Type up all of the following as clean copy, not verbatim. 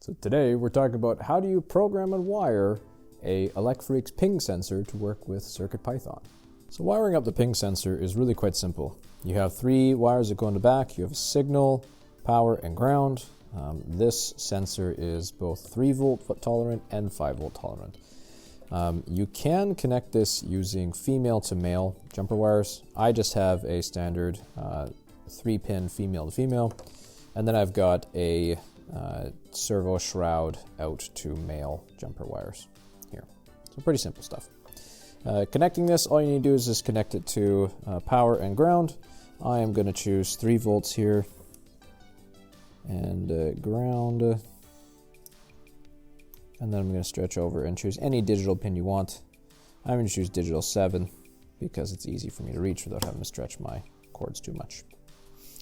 So today we're talking about how do you program and wire a Elecfreaks ping sensor to work with CircuitPython. So wiring up the ping sensor is really quite simple. You have 3 wires that go in the back. You have a signal, power, and ground. This sensor is both 3 volt tolerant and 5 volt tolerant. You can connect this using female to male jumper wires. I just have a standard 3-pin female to female, and then I've got a Servo shroud out to male jumper wires here. So pretty simple stuff. Connecting this, all you need to do is just connect it to power and ground. I am going to choose 3 volts here and ground, and then I'm going to stretch over and choose any digital pin you want. I'm going to choose digital 7 because it's easy for me to reach without having to stretch my cords too much.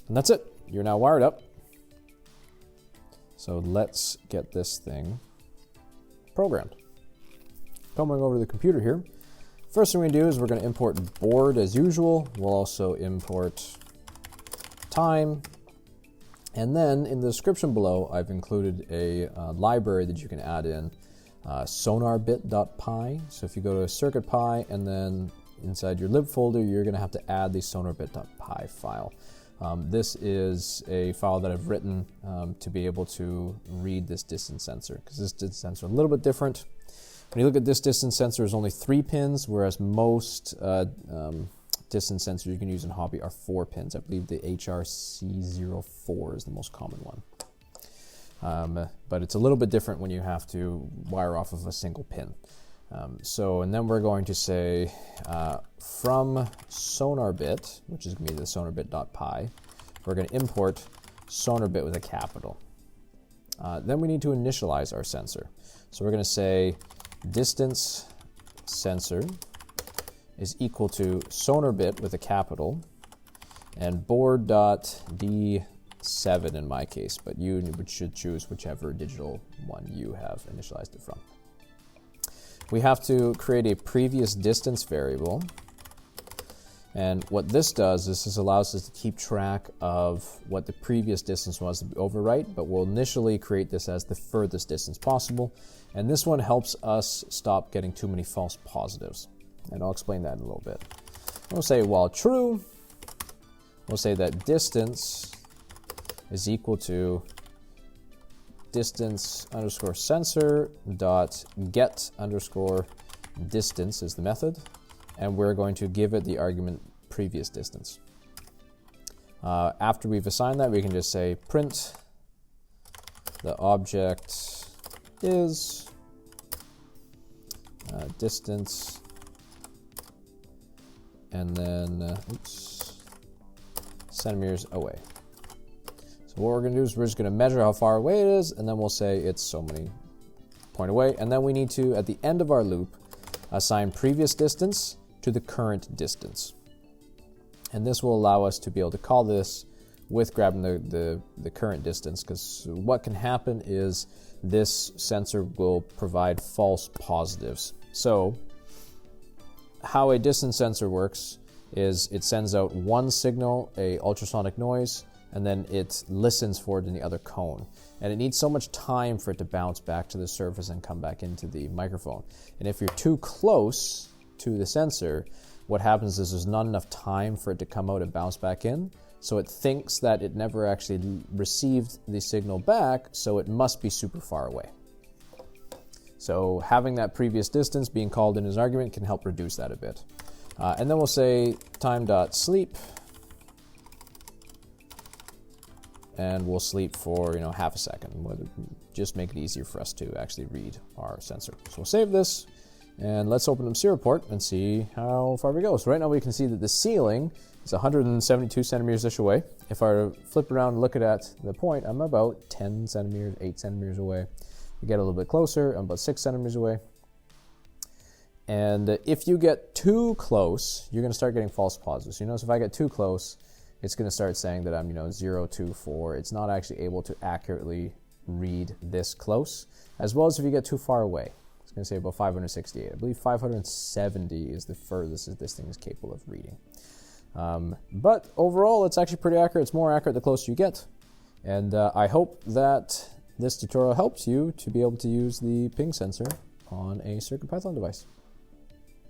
And that's it. You're now wired up. So let's get this thing programmed. Coming over to the computer here. First thing we do is we're going to import board as usual. We'll also import time. And then in the description below, I've included a library that you can add in, sonarbit.py. So if you go to CircuitPy and then inside your lib folder, you're going to have to add the sonarbit.py file. This is a file that I've written to be able to read this distance sensor, because this distance sensor is a little bit different. When you look at this distance sensor, there's only 3 pins, whereas most distance sensors you can use in hobby are 4 pins. I believe the HRC04 is the most common one. But it's a little bit different when you have to wire off of a single pin. And then we're going to say from sonarbit, which is going to be the sonarbit.py, we're going to import sonarbit with a capital. Then we need to initialize our sensor. So we're going to say distance sensor is equal to sonarbit with a capital and board.d7 in my case, but you should choose whichever digital one you have initialized it from. We have to create a previous distance variable, and what this does is this allows us to keep track of what the previous distance was to overwrite, but we'll initially create this as the furthest distance possible, and this one helps us stop getting too many false positives, and I'll explain that in a little bit. We'll say while true, we'll say that distance is equal to distance underscore sensor dot get underscore distance is the method, and we're going to give it the argument previous distance. After we've assigned that, we can just say print the object is distance, and then centimeters away. So what we're going to do is we're just going to measure how far away it is, and then we'll say it's so many point away. And then we need to, at the end of our loop, assign previous distance to the current distance. And this will allow us to be able to call this with grabbing the current distance, because what can happen is this sensor will provide false positives. So how a distance sensor works is it sends out one signal, a ultrasonic noise, and then it listens for it in the other cone. And it needs so much time for it to bounce back to the surface and come back into the microphone. And if you're too close to the sensor, what happens is there's not enough time for it to come out and bounce back in. So it thinks that it never actually received the signal back, so it must be super far away. So having that previous distance being called in as argument can help reduce that a bit. And then we'll say time.sleep, and we'll sleep for half a second. We'll just make it easier for us to actually read our sensor. So we'll save this, and let's open up CircuitPython and see how far we go. So right now we can see that the ceiling is 172 centimeters-ish away. If I flip around and look at the point, I'm about 10 centimeters, 8 centimeters away. We get a little bit closer, I'm about 6 centimeters away. And if you get too close, you're going to start getting false positives. You notice if I get too close, it's going to start saying that I'm 0, 2, 4. It's not actually able to accurately read this close, as well as if you get too far away. It's going to say about 568. I believe 570 is the furthest that this thing is capable of reading. But overall, it's actually pretty accurate. It's more accurate the closer you get. And I hope that this tutorial helps you to be able to use the ping sensor on a CircuitPython device.